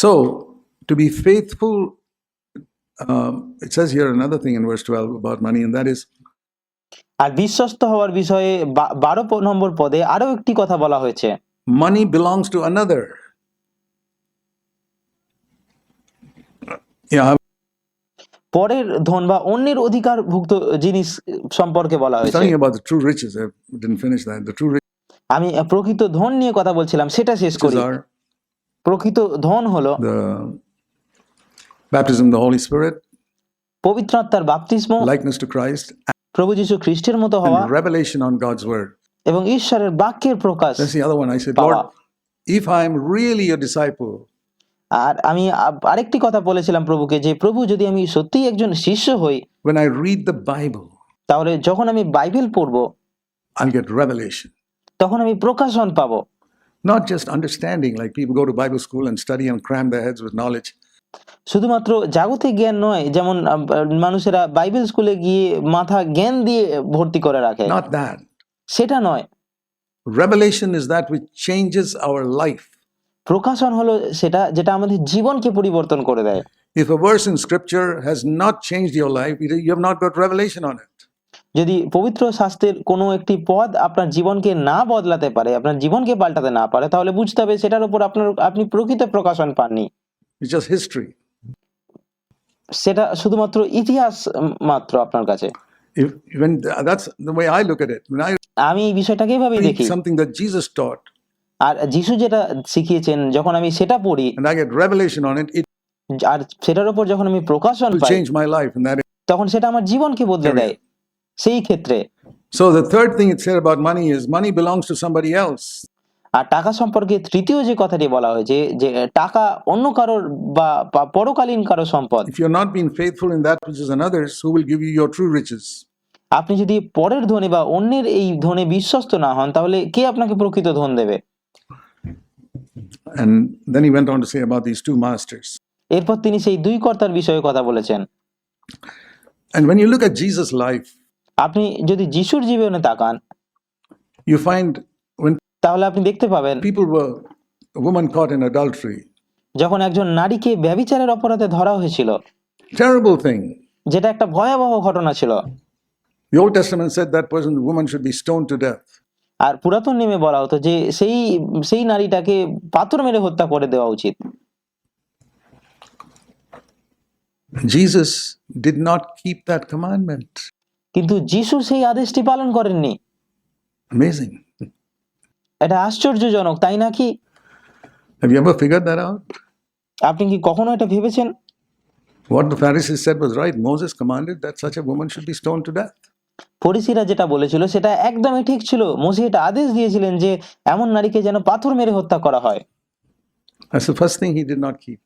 So, to be faithful, it says here another thing in verse 12 about money, and that is, আর বিশ্বস্ত হওয়ার বিষয়ে 12 নম্বর পদে আরো একটি কথা বলা হয়েছে, money belongs to another. Yeah, পরের ধন বা অন্যের অধিকারভুক্ত জিনিস সম্পর্কে বলা I was হয়েছে। talking about the true riches. I didn't finish that. The true আমি প্রকৃত ধন নিয়ে কথা বলছিলাম, সেটা শেষ riches করি। are প্রকৃত ধন হলো the baptism of the Holy Spirit, পবিত্র আত্মার বাপ্তিস্ম, likeness to Christ, প্রভু যীশু খ্রিস্টের মতো হওয়া and revelation on God's word. এবং ঈশ্বরের বাক্যের প্রকাশ That's the other one. I said, পাওয়া। Lord, if I'm really a disciple, আর আমি আরেকটি কথা বলেছিলাম প্রভুকে, যে প্রভু যদি আমি সত্যিই একজন শিষ্য হই, when I read the Bible, তাহলে যখন আমি বাইবেল পড়ব I'll get revelation. তখন আমি প্রকাশন পাবো, Not just understanding, like people go to Bible school and study and cram their heads with knowledge. শুধুমাত্র জাগতিক জ্ঞান নয়, যেমন মানুষেরা বাইবেল স্কুলে গিয়ে মাথা জ্ঞান দিয়ে ভর্তি করে রাখে, Not that. সেটা নয়। Revelation is that which changes our life. প্রকাশন হলো সেটা যেটা আমাদের জীবনকে পরিবর্তন করে দেয়। If a verse in scripture has not changed your life, you have not got revelation on it. যদি পবিত্র শাস্ত্রের কোনো একটি পদ আপনার জীবনকে না বদলাতে পারে, আপনার জীবনকে পাল্টাতে না পারে, তাহলে বুঝতে হবে সেটার উপর আপনি প্রকৃত প্রকাশন পাননি। It's just history. সেটা শুধুমাত্র ইতিহাস মাত্র আপনার কাছে। When that's the way I look at it. When I আমি এই বিষয়টাকে এইভাবেই read দেখি। something that Jesus taught আর যিশু যেটা শিখিয়েছেন, যখন আমি সেটা পড়ি and I get revelation on it, it আর সেটার উপর যখন আমি প্রকাশন will pi, change my life. And that is, তখন সেটা আমার জীবনকে বদলে দেয়। সেই ক্ষেত্রে so the third thing it said about money is money belongs to somebody else. আর টাকা সম্পর্কে তৃতীয় যে কথাটি বলা হয়েছে, যে টাকা অন্য কারোর বা পরকালীন কারো সম্পদ। If you're not being faithful in that which is another's, who will give you your true riches? আপনি যদি পরের ধনে বা অন্যের এই ধনে বিশ্বস্ত না হন, তাহলে কে আপনাকে প্রকৃত ধন দেবে? And then he went on to say about these two masters. এরপর তিনি সেই দুই কর্তার বিষয়ে কথা বলেছেন। And when you look at Jesus' life, আপনি যদি যিশুর জীবনে তাকান, you find when তাহলে আপনি দেখতে পাবেন people were a woman caught in adultery, যখন একজন নারীকে ব্যভিচারের অপরাধে ধরা হয়েছিল, terrible thing. যেটা একটা ভয়াবহ ঘটনা ছিল। The Old Testament said that person, woman, should be stoned to death. আর পুরাতন নিয়মে বলা হতো যে সেই নারীটাকে পাথর মেরে হত্যা করে দেওয়া উচিত। Jesus did not keep that commandment. কিন্তু যিশু সেই আদেশটি পালন করেননি। Amazing. এটা আশ্চর্যজনক, তাই নাকি? Have you ever figured that out? আপনি কি কখনো এটা ভেবেছেন? What the Pharisees said was right. Moses commanded that such a woman should be stoned to death. ফরিসিরা যেটা বলেছিল সেটা একদমই ঠিক ছিল। মোশে এটা আদেশ দিয়েছিলেন যে এমন নারীকে যেন পাথর মেরে হত্যা করা হয়। That's the first thing he did not keep.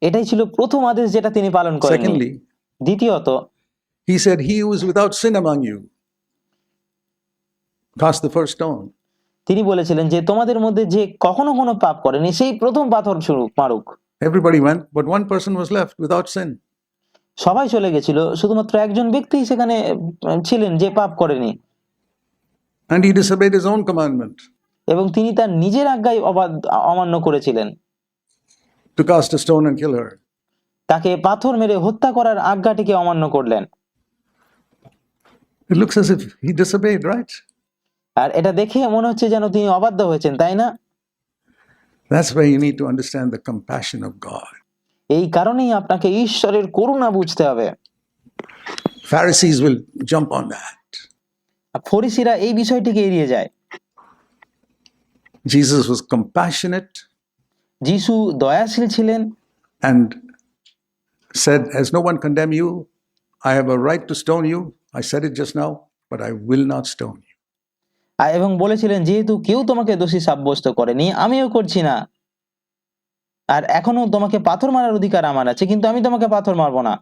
এটাই ছিল প্রথম আদেশ যেটা তিনি পালন করেননি। Secondly, দ্বিতীয়ত he said, "He who is without sin among you, cast the first stone." তিনি বলেছিলেন যে তোমাদের মধ্যে যে কখনো কোনো পাপ করেনি সেই প্রথম পাথর মারুক। Everybody went, but one person was left without sin. সবাই চলে গেছিল, শুধুমাত্র একজন ব্যক্তি সেখানে ছিলেন যে পাপ করেনি। And he disobeyed his own commandment এবং তিনি তার নিজের আজ্ঞায় অমান্য করেছিলেন, to cast a stone and kill her. তাকে পাথর মেরে হত্যা করার আজ্ঞাটিকে অমান্য করলেন। It looks as if he disobeyed, right? আর এটা দেখে মনে হচ্ছে যেন তিনি অবাধ্য হয়েছেন, তাই না? That's where you need to understand the compassion of God. এই কারণেই আপনাকে ঈশ্বরের করুণা বুঝতে হবে। Pharisees will jump on that. ফরিসিরা এই বিষয়টিকে এড়িয়ে যায়। Jesus was compassionate যিশু দয়াশীল ছিলেন and said, "Has no one condemned you? I have a right to stone you. I said it just now, but I will not stone you." এবং বলেছিলেন যেহেতু কেউ তোমাকে দোষী সাব্যস্ত করেনি, আমিও করছি না, আর এখনো তোমাকে পাথর মারার অধিকার আমার আছে, কিন্তু আমি তোমাকে পাথর মারবো না।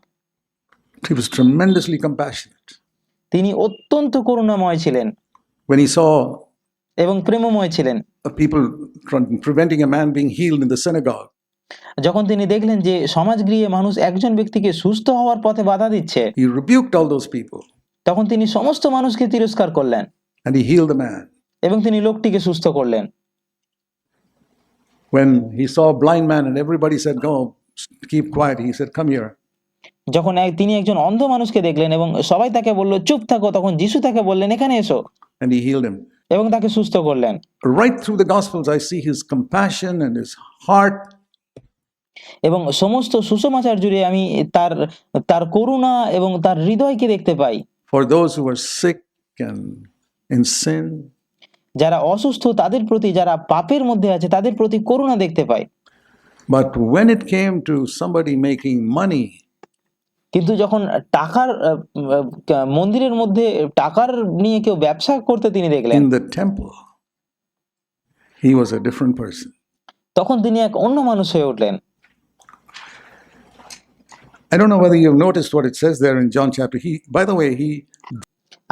He was tremendously compassionate. তিনি অত্যন্ত করুণাময় ছিলেন When he saw এবং প্রেমময় ছিলেন। people preventing a man being healed in the synagogue, যখন তিনি দেখলেন যে সমাজগৃহে মানুষ একজন ব্যক্তিকে সুস্থ হওয়ার পথে বাধা দিচ্ছে, he rebuked all those people তখন তিনি সমস্ত মানুষকে তিরস্কার করলেন and he healed the man. এবং তিনি লোকটিকে সুস্থ করলেন। When he saw a blind man and everybody said, "Go, keep quiet," he said, "Come here." যখন তিনি একজন অন্ধ মানুষকে দেখলেন এবং সবাই তাকে বলল চুপ থাকো, তখন যিশু তাকে বললেন এখানে এসো, And he healed him. এবং তাকে সুস্থ করলেন। Right through the Gospels, I see his compassion and his heart. এবং সমস্ত সুসমাচার জুড়ে আমি তার তার করুণা এবং তার হৃদয়কে দেখতে পাই। For those who are sick and in sin, যারা অসুস্থ তাদের প্রতি, যারা পাপের মধ্যে আছে তাদের প্রতি করুণা দেখতে পাই। but when it came to somebody making money, কিন্তু যখন টাকার মন্দিরের মধ্যে টাকার নিয়ে কেউ ব্যবসা করতে তিনি দেখলেন, in the temple, he was a different person. তখন তিনি এক অন্য মানুষ হয়ে উঠলেন। I don't know whether you've noticed what it says there in John chapter. By the way, he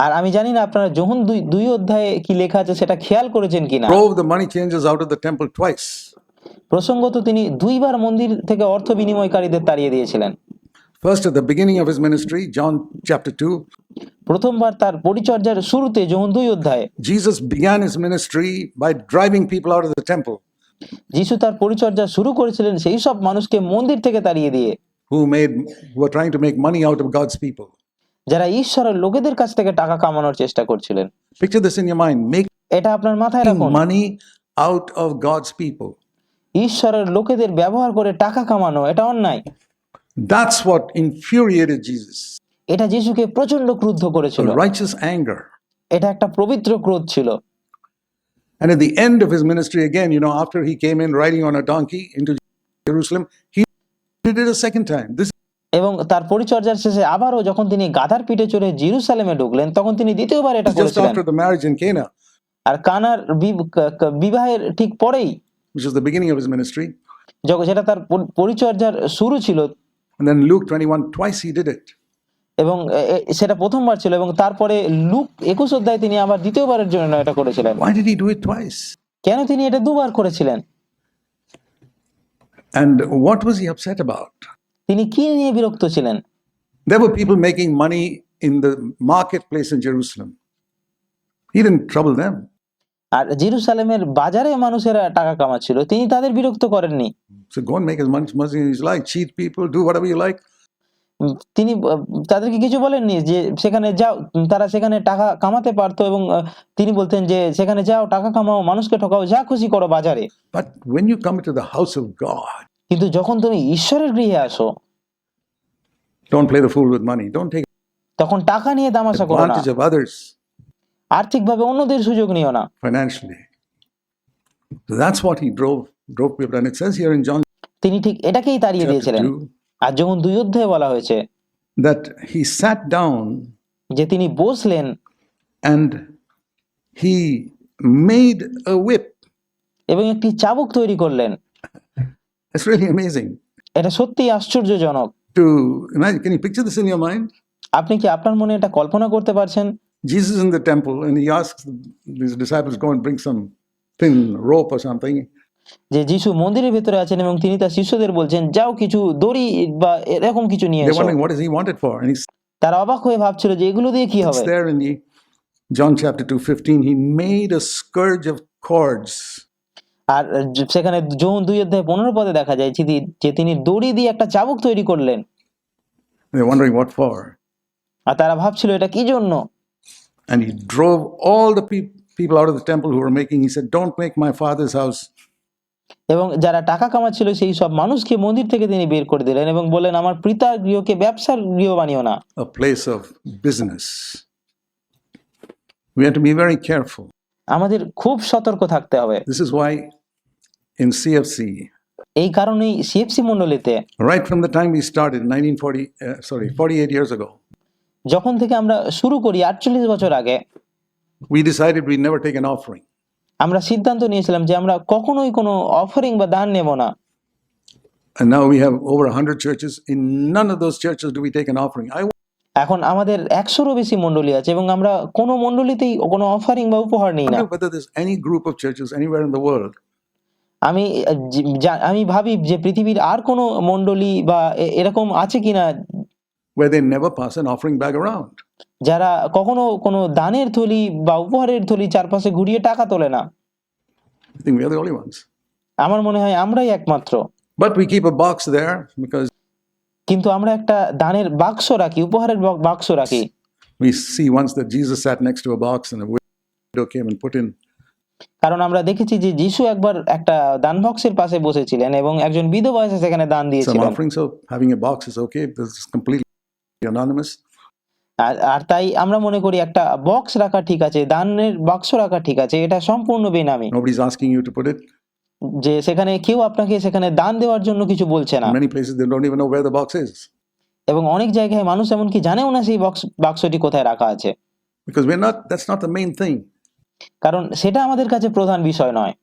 আর আমি জানি না আপনারা যোহন 2 অধ্যায়ে কি লেখা আছে সেটা খেয়াল করেছেন কিনা। drove the money changers out of the temple twice. প্রসঙ্গত তিনি 2 বার মন্দির থেকে অর্থ বিনিময়কারীদের তাড়িয়ে দিয়েছিলেন। First, at the beginning of his ministry, John chapter 2, প্রথমবার তার পরিচর্যার শুরুতে যোহন 2 অধ্যায়ে Jesus began his ministry by driving people out of the temple যিশু তার পরিচর্যা শুরু করেছিলেন সেই সব মানুষকে মন্দির থেকে তাড়িয়ে দিয়ে, who were trying to make money out of God's people. যারা ঈশ্বরের লোকেদের কাছ থেকে টাকা কামানোর চেষ্টা করছিলেন। Picture this in your mind. এটা আপনার মাথায় Making রাখুন। money out of God's people. ঈশ্বরের লোকেদের ব্যবহার করে টাকা কামানো এটা অন্যায়। That's what infuriated Jesus. এটা যিশুকে প্রচন্ড ক্রুদ্ধ করেছিল। A righteous anger. এটা একটা পবিত্র ক্রোধ ছিল। And at the end of his ministry, again, after he came in riding on a donkey into Jerusalem, he did it a second time. This এবং তার পরিচর্যার শেষে আবারও যখন তিনি গাধার পিঠে চড়ে জেরুসালেমে ঢুকলেন, তখন তিনি দ্বিতীয়বার এটা is just করেছিলেন। after the marriage in Cana, আর কানার বিবাহের ঠিক পরেই, which is the beginning of his ministry. যেটা তার পরিচর্যার শুরু ছিল, And then Luke 21, twice he did it. এবং সেটা প্রথমবার ছিল, এবং তারপরে লুক 21 অধ্যায়ে তিনি আবার দ্বিতীয়বারের জন্য এটা করেছিলেন। Why did he do it twice? কেন তিনি এটা 2 বার করেছিলেন? And what was he upset about? তিনি কি নিয়ে বিরক্ত ছিলেন? There were people making money in the marketplace in Jerusalem. He didn't trouble them. আর জেরুসালেমের বাজারে মানুষেরা টাকা কামাচ্ছিল, তিনি তাদের বিরক্ত করেননি। So go and make as much money as you like, cheat people, do whatever you like. তিনি তাদেরকে কিছু বলেননি যে সেখানে যাও, তারা সেখানে টাকা কামাতে পারতো, এবং তিনি বলতেন যে সেখানে যাও, টাকা কামাও, মানুষকে ঠকাও, যা খুশি করো বাজারে। But when you come into the house of God, কিন্তু যখন তুমি ঈশ্বরের গৃহে আসো, don't play the fool with money. Don't take তখন টাকা নিয়ে তামাশা করো না, advantage of others আর্থিকভাবে অন্যদের সুযোগ নিও না। financially. So that's what he drove people. And it says here in John তিনি ঠিক এটাকেই তাড়িয়ে chapter দিয়েছিলেন। 2 আর যখন 2 অধ্যায়ে বলা হয়েছে that he sat down যে তিনি বসলেন and he made a whip. এবং একটি চাবুক তৈরি করলেন। It's really amazing এটা সত্যিই আশ্চর্যজনক। to imagine. Can you picture this in your mind? আপনি কি আপনার মনে এটা কল্পনা করতে পারছেন? Jesus in the temple, and he asks his disciples, go and bring some thin rope or something. যে যিশু মন্দিরের ভিতরে আছেন এবং তিনি তার শিষ্যদের বলছেন যাও কিছু দড়ি বা এরকম কিছু নিয়ে They're এসো। wondering what does he want it for. And he's তারা অবাক হয়ে ভাবছিল যে এগুলো দিয়ে কি হবে। there in the John chapter 2:15, he made a scourge of cords. আর সেখানে যোহন 2 অধ্যায় 15 পদে দেখা যায় যে তিনি দড়ি দিয়ে একটা চাবুক তৈরি করলেন। They're wondering what for. আর তারা ভাবছিল এটা কি জন্য। And he drove all the people out of the temple who were making. He said, don't make my father's house এবং যারা টাকা কামাচ্ছিল সেই সব মানুষকে মন্দির থেকে তিনি বের করে দিলেন এবং বললেন আমার পিতার গৃহকে ব্যবসার গৃহ বানিও না। a place of business. We have to be very careful. আমাদের খুব সতর্ক থাকতে হবে। This is why in CFC, এই কারণেই CFC মণ্ডলীতে right from the time we started, 48 years ago, যখন থেকে আমরা শুরু করি 48 বছর আগে, we decided we'd never take an offering. আমরা সিদ্ধান্ত নিয়েছিলাম যে আমরা কখনোই কোনো অফারিং বা দান নেব না। And now we have over 100 churches. In none of those churches do we take an offering. এখন আমাদের 100-রও বেশি মণ্ডলী আছে এবং আমরা কোনো মণ্ডলীতেই কোনো অফারিং বা উপহার নিই না। wonder whether there's any group of churches anywhere in the world আমি ভাবি যে পৃথিবীর আর কোনো মণ্ডলী বা এরকম আছে কিনা where they never pass an offering bag around. যারা কখনো কোনো দানের থলি বা উপহারের থলি চারপাশে ঘুরিয়ে টাকা তোলে না। I think we are the only ones. আমার মনে হয় আমরাই একমাত্র। But we keep a box there because কিন্তু আমরা একটা দানের বাক্স রাখি, উপহারের বাক্স রাখি। we see once that Jesus sat next to a box and a widow came and put in কারণ আমরা দেখেছি যে যিশু একবার একটা দান বক্সের পাশে বসেছিলেন এবং একজন বিধবা এসে সেখানে দান some দিয়েছিলেন। offering. So having a box is okay. This is completely anonymous. আর তাই আমরা মনে করি একটা বক্স রাখা ঠিক আছে, দানের বাক্স রাখা ঠিক আছে, এটা সম্পূর্ণ বেনামী। Nobody's asking you to put it. যে সেখানে কেউ আপনাকে সেখানে দান দেওয়ার জন্য কিছু বলছে না। In many places, they don't even know where the box is এবং অনেক জায়গায় মানুষ এমনকি জানেও না সেই বাক্সটি কোথায় রাখা আছে, because that's not the main thing. কারণ সেটা আমাদের কাছে প্রধান বিষয় নয়।